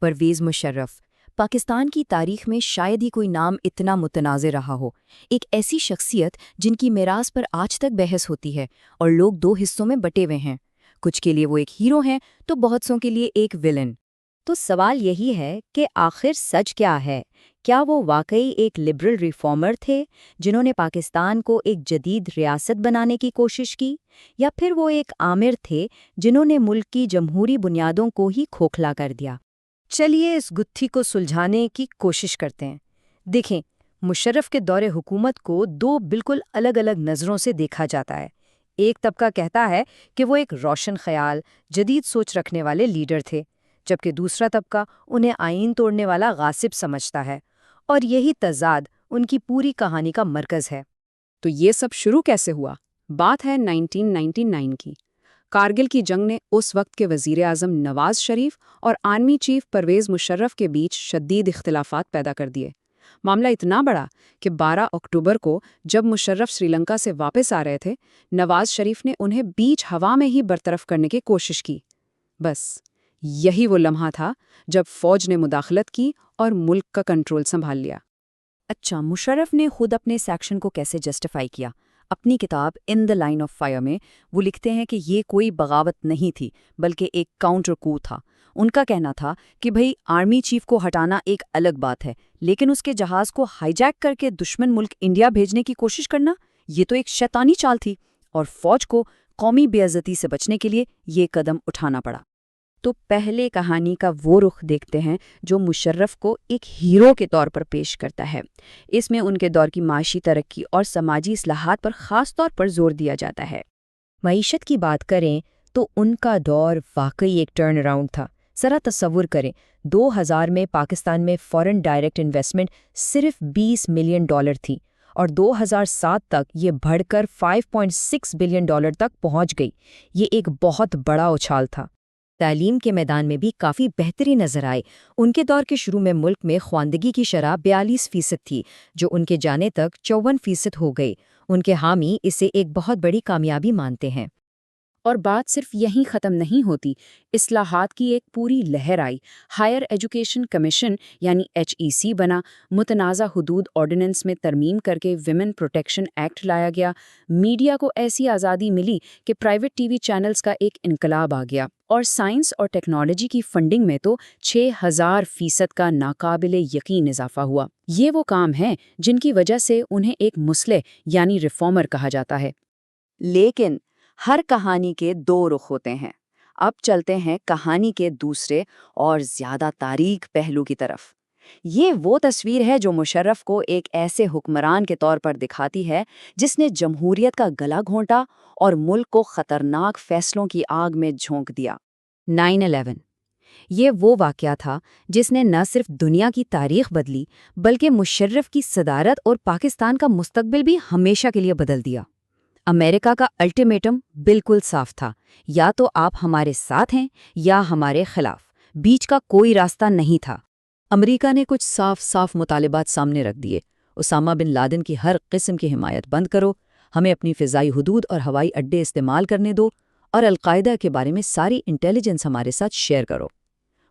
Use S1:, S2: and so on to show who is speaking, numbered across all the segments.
S1: پرویز مشرف پاکستان کی تاریخ میں شاید ہی کوئی نام اتنا متنازع رہا ہو، ایک ایسی شخصیت جن کی میراث پر آج تک بحث ہوتی ہے اور لوگ دو حصوں میں بٹے ہوئے ہیں، کچھ کے لیے وہ ایک ہیرو ہیں تو بہت سوں کے لیے ایک ویلن۔
S2: تو سوال یہی ہے کہ آخر سچ کیا ہے؟ کیا وہ واقعی ایک لبرل ریفارمر تھے جنہوں نے پاکستان کو ایک جدید ریاست بنانے کی کوشش کی، یا پھر وہ ایک آمر تھے جنہوں نے ملک کی جمہوری بنیادوں کو ہی کھوکھلا کر دیا؟
S3: چلیے اس گتھی کو سلجھانے کی کوشش کرتے ہیں۔ دیکھیں، مشرف کے دور حکومت کو دو بالکل الگ الگ نظروں سے دیکھا جاتا ہے۔ ایک طبقہ کہتا ہے کہ وہ ایک روشن خیال، جدید سوچ رکھنے والے لیڈر تھے، جبکہ دوسرا طبقہ انہیں آئین توڑنے والا غاصب سمجھتا ہے، اور یہی تضاد ان کی پوری کہانی کا مرکز ہے۔
S4: تو یہ سب شروع کیسے ہوا؟ بات ہے 1999 کی۔ کارگل کی جنگ نے اس وقت کے وزیر اعظم نواز شریف اور آرمی چیف پرویز مشرف کے بیچ شدید اختلافات پیدا کر دیے۔ معاملہ اتنا بڑا کہ 12 اکتوبر کو جب مشرف سری لنکا سے واپس آ رہے تھے، نواز شریف نے انہیں بیچ ہوا میں ہی برطرف کرنے کی کوشش کی۔ بس یہی وہ لمحہ تھا جب فوج نے مداخلت کی اور ملک کا کنٹرول سنبھال لیا۔
S1: اچھا، مشرف نے خود اپنے سیکشن کو کیسے جسٹیفائی کیا؟ اپنی کتاب ان دا لائن آف فائر میں وہ لکھتے ہیں کہ یہ کوئی بغاوت نہیں تھی بلکہ ایک کاؤنٹر کو تھا۔ ان کا کہنا تھا کہ بھئی آرمی چیف کو ہٹانا ایک الگ بات ہے، لیکن اس کے جہاز کو ہائی جیک کر کے دشمن ملک انڈیا بھیجنے کی کوشش کرنا، یہ تو ایک شیطانی چال تھی، اور فوج کو قومی بے عزتی سے بچنے کے لیے یہ قدم اٹھانا پڑا۔
S2: تو پہلے کہانی کا وہ رخ دیکھتے ہیں جو مشرف کو ایک ہیرو کے طور پر پیش کرتا ہے۔ اس میں ان کے دور کی معاشی ترقی اور سماجی اصلاحات پر خاص طور پر زور دیا جاتا ہے۔ معیشت کی بات کریں تو ان کا دور واقعی ایک ٹرن اراؤنڈ تھا۔ ذرا تصور کریں، 2000 میں پاکستان میں فورن ڈائریکٹ انویسٹمنٹ صرف $20 ملین تھی، اور 2007 تک یہ بڑھ کر $5.6 بلین تک پہنچ گئی۔ یہ ایک بہت بڑا اچھال تھا۔
S1: تعلیم کے میدان میں بھی کافی بہتری نظر آئی۔ ان کے دور کے شروع میں ملک میں خواندگی کی شرح 42% تھی، جو ان کے جانے تک 54% ہو گئی۔ ان کے حامی اسے ایک بہت بڑی کامیابی مانتے ہیں۔
S4: اور بات صرف یہیں ختم نہیں ہوتی، اصلاحات کی ایک پوری لہر آئی۔ ہائر ایجوکیشن کمیشن یعنی HEC بنا، متنازع حدود آرڈیننس میں ترمیم کر کے ویمن پروٹیکشن ایکٹ لایا گیا، میڈیا کو ایسی آزادی ملی کہ پرائیویٹ ٹی وی چینلز کا ایک انقلاب آ گیا، اور سائنس اور ٹیکنالوجی کی فنڈنگ میں تو 6000% کا ناقابل یقین اضافہ ہوا۔ یہ وہ کام ہیں جن کی وجہ سے انہیں ایک مصلح یعنی ریفارمر کہا جاتا ہے۔
S2: لیکن ہر کہانی کے دو رخ ہوتے ہیں۔ اب چلتے ہیں کہانی کے دوسرے اور زیادہ تاریک پہلو کی طرف۔ یہ وہ تصویر ہے جو مشرف کو ایک ایسے حکمران کے طور پر دکھاتی ہے جس نے جمہوریت کا گلا گھونٹا اور ملک کو خطرناک فیصلوں کی آگ میں جھونک دیا۔
S1: 9/11 یہ وہ واقعہ تھا جس نے نہ صرف دنیا کی تاریخ بدلی بلکہ مشرف کی صدارت اور پاکستان کا مستقبل بھی ہمیشہ کے لیے بدل دیا۔ امریکہ کا الٹیمیٹم بالکل صاف تھا، یا تو آپ ہمارے ساتھ ہیں یا ہمارے خلاف، بیچ کا کوئی راستہ نہیں تھا۔
S5: امریکہ نے کچھ صاف مطالبات سامنے رکھ دیے۔ اسامہ بن لادن کی ہر قسم کی حمایت بند کرو، ہمیں اپنی فضائی حدود اور ہوائی اڈے استعمال کرنے دو، اور القاعدہ کے بارے میں ساری انٹیلیجنس ہمارے ساتھ شیئر کرو۔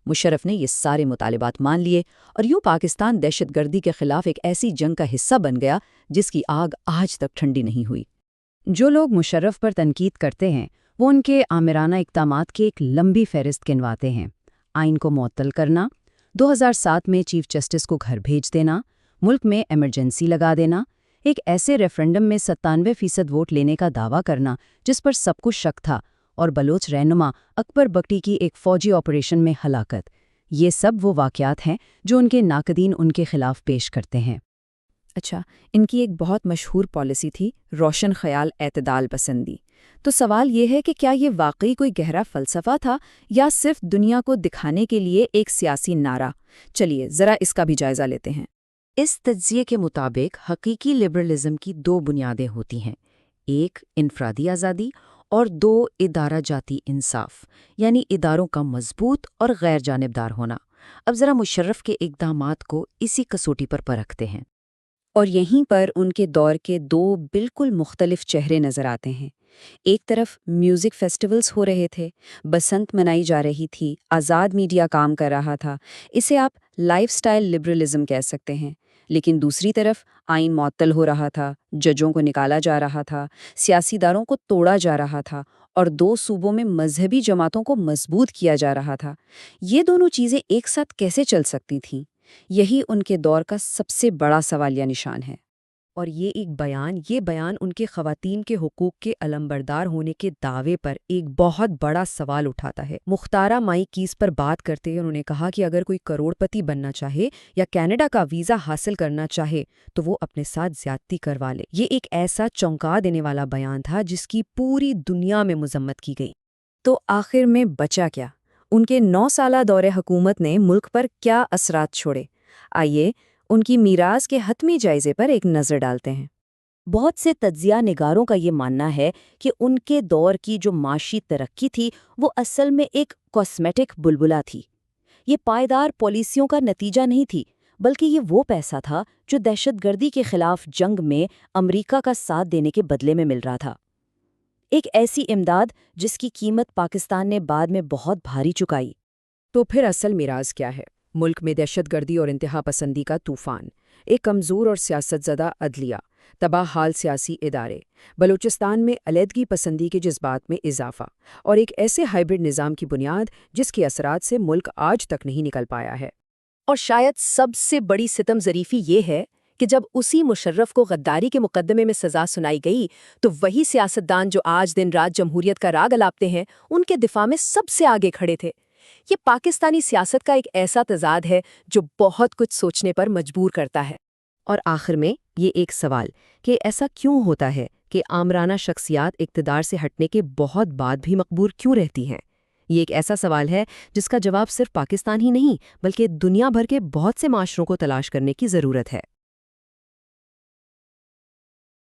S5: مشرف نے یہ سارے مطالبات مان لیے، اور یوں پاکستان دہشت گردی کے خلاف ایک ایسی جنگ کا حصہ بن گیا جس کی آگ آج تک ٹھنڈی نہیں ہوئی۔
S3: جو لوگ مشرف پر تنقید کرتے ہیں وہ ان کے آمرانہ اقدامات کی ایک لمبی فہرست گنواتے ہیں۔ آئین کو معطل کرنا، 2007 میں چیف جسٹس کو گھر بھیج دینا، ملک میں ایمرجنسی لگا دینا، ایک ایسے ریفرنڈم میں 97% ووٹ لینے کا دعویٰ کرنا جس پر سب کو شک تھا، اور بلوچ رہنما اکبر بگٹی کی ایک فوجی آپریشن میں ہلاکت۔ یہ سب وہ واقعات ہیں جو ان کے ناقدین ان کے خلاف پیش کرتے ہیں۔
S1: اچھا، ان کی ایک بہت مشہور پالیسی تھی روشن خیال اعتدال پسندی۔ تو سوال یہ ہے کہ کیا یہ واقعی کوئی گہرا فلسفہ تھا یا صرف دنیا کو دکھانے کے لیے ایک سیاسی نعرہ؟ چلیے ذرا اس کا بھی جائزہ لیتے ہیں۔
S5: اس تجزیے کے مطابق حقیقی لبرلزم کی دو بنیادیں ہوتی ہیں، ایک انفرادی آزادی اور دو ادارہ جاتی انصاف، یعنی اداروں کا مضبوط اور غیر جانبدار ہونا۔ اب ذرا مشرف کے اقدامات کو اسی کسوٹی پر پرکھتے ہیں۔
S4: اور یہیں پر ان کے دور کے دو بالکل مختلف چہرے نظر آتے ہیں۔ ایک طرف میوزک فیسٹیولز ہو رہے تھے، بسنت منائی جا رہی تھی، آزاد میڈیا کام کر رہا تھا، اسے آپ لائف سٹائل لبرلزم کہہ سکتے ہیں۔ لیکن دوسری طرف آئین معطل ہو رہا تھا، ججوں کو نکالا جا رہا تھا، سیاسی داروں کو توڑا جا رہا تھا، اور دو صوبوں میں مذہبی جماعتوں کو مضبوط کیا جا رہا تھا۔ یہ دونوں چیزیں ایک ساتھ کیسے چل سکتی تھیں؟ یہی ان کے دور کا سب سے بڑا سوالیہ نشان ہے۔
S2: اور یہ بیان ان کے خواتین کے حقوق کے علمبردار ہونے کے دعوے پر ایک بہت بڑا سوال اٹھاتا ہے۔ مختارہ مائی کیس پر بات کرتے ہوئے انہوں نے کہا کہ اگر کوئی کروڑ پتی بننا چاہے یا کینیڈا کا ویزا حاصل کرنا چاہے تو وہ اپنے ساتھ زیادتی کروا لے۔ یہ ایک ایسا چونکا دینے والا بیان تھا جس کی پوری دنیا میں مذمت کی گئی۔
S4: تو آخر میں بچا کیا؟ ان کے 9 سالہ دور حکومت نے ملک پر کیا اثرات چھوڑے؟ آئیے ان کی میراث کے حتمی جائزے پر ایک نظر ڈالتے ہیں۔
S1: بہت سے تجزیہ نگاروں کا یہ ماننا ہے کہ ان کے دور کی جو معاشی ترقی تھی وہ اصل میں ایک کاسمیٹک بلبلہ تھی۔ یہ پائیدار پالیسیوں کا نتیجہ نہیں تھی، بلکہ یہ وہ پیسہ تھا جو دہشت گردی کے خلاف جنگ میں امریکہ کا ساتھ دینے کے بدلے میں مل رہا تھا۔ ایک ایسی امداد جس کی قیمت پاکستان نے بعد میں بہت بھاری چکائی۔
S4: تو پھر اصل میراث کیا ہے؟ ملک میں دہشت گردی اور انتہا پسندی کا طوفان، ایک کمزور اور سیاست زدہ عدلیہ، تباہ حال سیاسی ادارے، بلوچستان میں علیحدگی پسندی کے جذبات میں اضافہ، اور ایک ایسے ہائبرڈ نظام کی بنیاد جس کے اثرات سے ملک آج تک نہیں نکل پایا ہے۔
S2: اور شاید سب سے بڑی ستم ظریفی یہ ہے کہ جب اسی مشرف کو غداری کے مقدمے میں سزا سنائی گئی تو وہی سیاستدان جو آج دن رات جمہوریت کا راگ الاپتے ہیں ان کے دفاع میں سب سے آگے کھڑے تھے۔ یہ پاکستانی سیاست کا ایک ایسا تضاد ہے جو بہت کچھ سوچنے پر مجبور کرتا ہے۔ اور آخر میں یہ ایک سوال کہ ایسا کیوں ہوتا ہے کہ آمرانہ شخصیات اقتدار سے ہٹنے کے بہت بعد بھی مقبول کیوں رہتی ہیں؟ یہ ایک ایسا سوال ہے جس کا جواب صرف پاکستان ہی نہیں بلکہ دنیا بھر کے بہت سے معاشروں کو تلاش کرنے کی ضرورت ہے۔